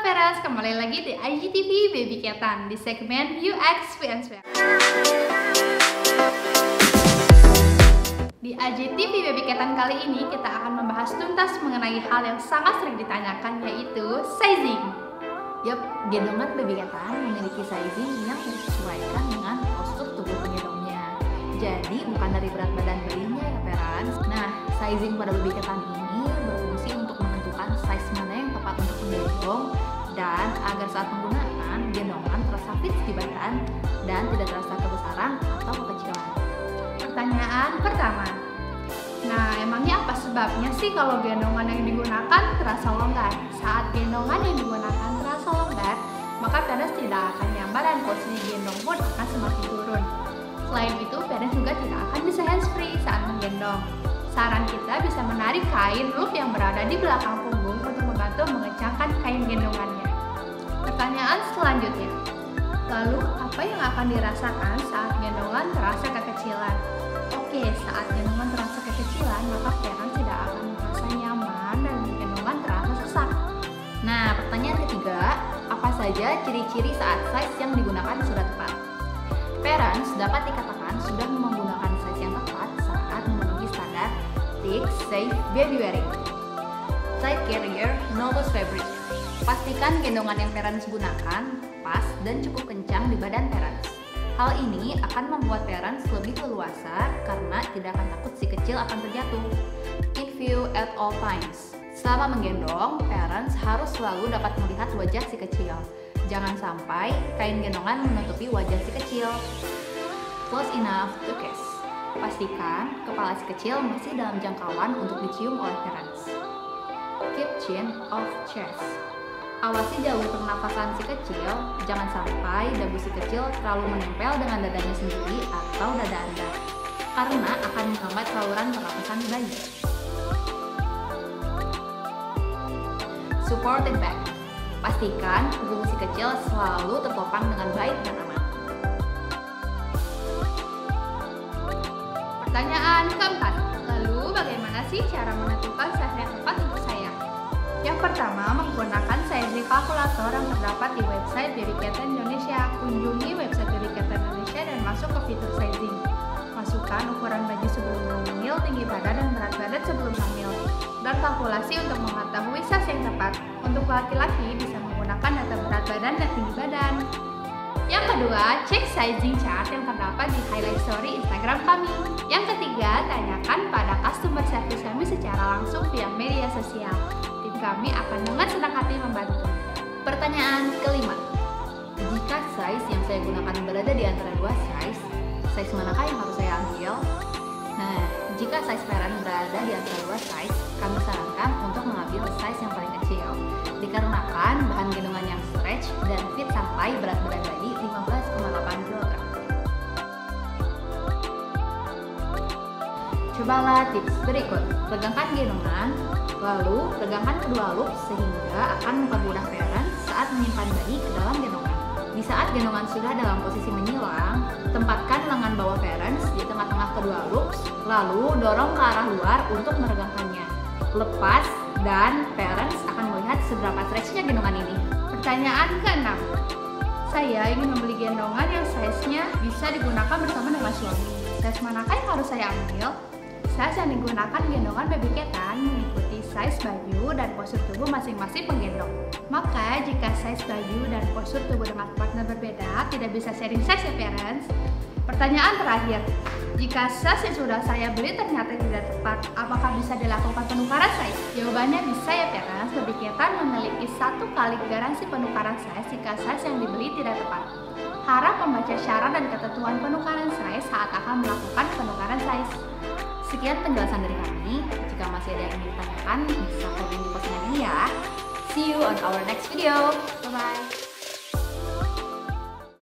parents, kembali lagi di IGTV Baby Ketan di segmen UX Answer. Di IGTV Baby Ketan kali ini kita akan membahas tuntas mengenai hal yang sangat sering ditanyakan, yaitu sizing. Yup, gendongan baby ketan memiliki sizing yang disesuaikan dengan postur tubuh penggendongnya. Jadi bukan dari berat badan bayinya ya parents. Nah, sizing pada baby ketan ini berfungsi untuk menentukan size mana yang tepat untuk menggendong dan agar saat menggunakan gendongan terasa fit di badan dan tidak terasa kebesaran atau kekecilan. Pertanyaan pertama, nah emangnya apa sebabnya sih kalau gendongan yang digunakan terasa longgar? Saat gendongan yang digunakan terasa longgar, maka parents tidak akan nyaman dan posisi gendong pun akan semakin turun. Selain itu, parents juga tidak akan bisa hands-free saat menggendong. Saran kita bisa menarik kain loop yang berada di belakang punggung untuk membantu mengencangkan kain gendongannya. Pertanyaan selanjutnya, lalu apa yang akan dirasakan saat gendongan terasa kekecilan? Oke, saat gendongan terasa kekecilan, maka parents tidak akan merasa nyaman dan gendongan terasa sesak. Nah, pertanyaan ketiga, apa saja ciri-ciri saat size yang digunakan sudah tepat? Parents dapat dikatakan sudah menggunakan size yang tepat saat memenuhi standar thick, safe, baby wearing. Tight carrier, no loose fabric. Pastikan gendongan yang parents gunakan pas dan cukup kencang di badan parents. Hal ini akan membuat parents lebih leluasa karena tidak akan takut si kecil akan terjatuh. In view at all times. Selama menggendong, parents harus selalu dapat melihat wajah si kecil. Jangan sampai kain gendongan menutupi wajah si kecil. Close enough to kiss. Pastikan kepala si kecil masih dalam jangkauan untuk dicium oleh parents. Keep chin off chest. Awasi jalur pernafasan si kecil, jangan sampai dagu si kecil terlalu menempel dengan dadanya sendiri atau dada Anda, karena akan menghambat saluran pernafasan bayi. Supported back. Pastikan punggung si kecil selalu tertopang dengan baik dan aman. Pertanyaan keempat, lalu bagaimana sih cara menentukan size yang tepat untuk saya? Yang pertama, menggunakan sizing kalkulator yang terdapat di website Baby Ketan Indonesia. Kunjungi website Baby Ketan Indonesia dan masuk ke fitur sizing. Masukkan ukuran baju sebelum hamil, tinggi badan dan berat badan sebelum hamil, dan kalkulasi untuk mengetahui size yang tepat. Untuk laki-laki bisa menggunakan data berat badan dan tinggi badan. Yang kedua, cek sizing chart yang terdapat di highlight story Instagram kami. Yang ketiga, tanyakan pada customer service kami secara langsung via media sosial. Tim kami akan dengan senang hati membantu. Pertanyaan kelima, jika size yang saya gunakan berada di antara dua size manakah yang harus saya ambil? Nah, jika size parent berada di antara dua size, kami sarankan untuk mengambil size yang paling kecil, dikarenakan bahan gendongan yang stretch dan fit sampai berat badan bayi 15,8 kg. Cobalah tips berikut. Regangkan gendongan, lalu regangkan kedua loop sehingga akan mempermudah parent saat menyimpan bayi ke dalam gendongan. Di saat gendongan sudah dalam posisi menyilang, tempatkan lengan bawah parents di tengah-tengah kedua loops, lalu dorong ke arah luar untuk meregangkannya. Lepas dan parents akan melihat seberapa stretchnya gendongan ini. Pertanyaan keenam, saya ingin membeli gendongan yang size-nya bisa digunakan bersama dengan suami. Size manakah yang harus saya ambil? Size yang digunakan gendongan baby ketan mengikuti size baju dan postur tubuh masing-masing penggendong. Maka jika size baju dan postur tubuh dengan partner berbeda, tidak bisa sharing size ya parents. Pertanyaan terakhir, jika size yang sudah saya beli ternyata tidak tepat, apakah bisa dilakukan penukaran size? Jawabannya bisa ya parents. Baby ketan memiliki 1 kali garansi penukaran size jika size yang dibeli tidak tepat. Harap membaca syarat dan ketentuan penukaran size saat akan melakukan penukaran size. Sekian penjelasan dari kami. Jika masih ada yang ingin ditanyakan, bisa komen di postingan ini ya. See you on our next video. Bye-bye.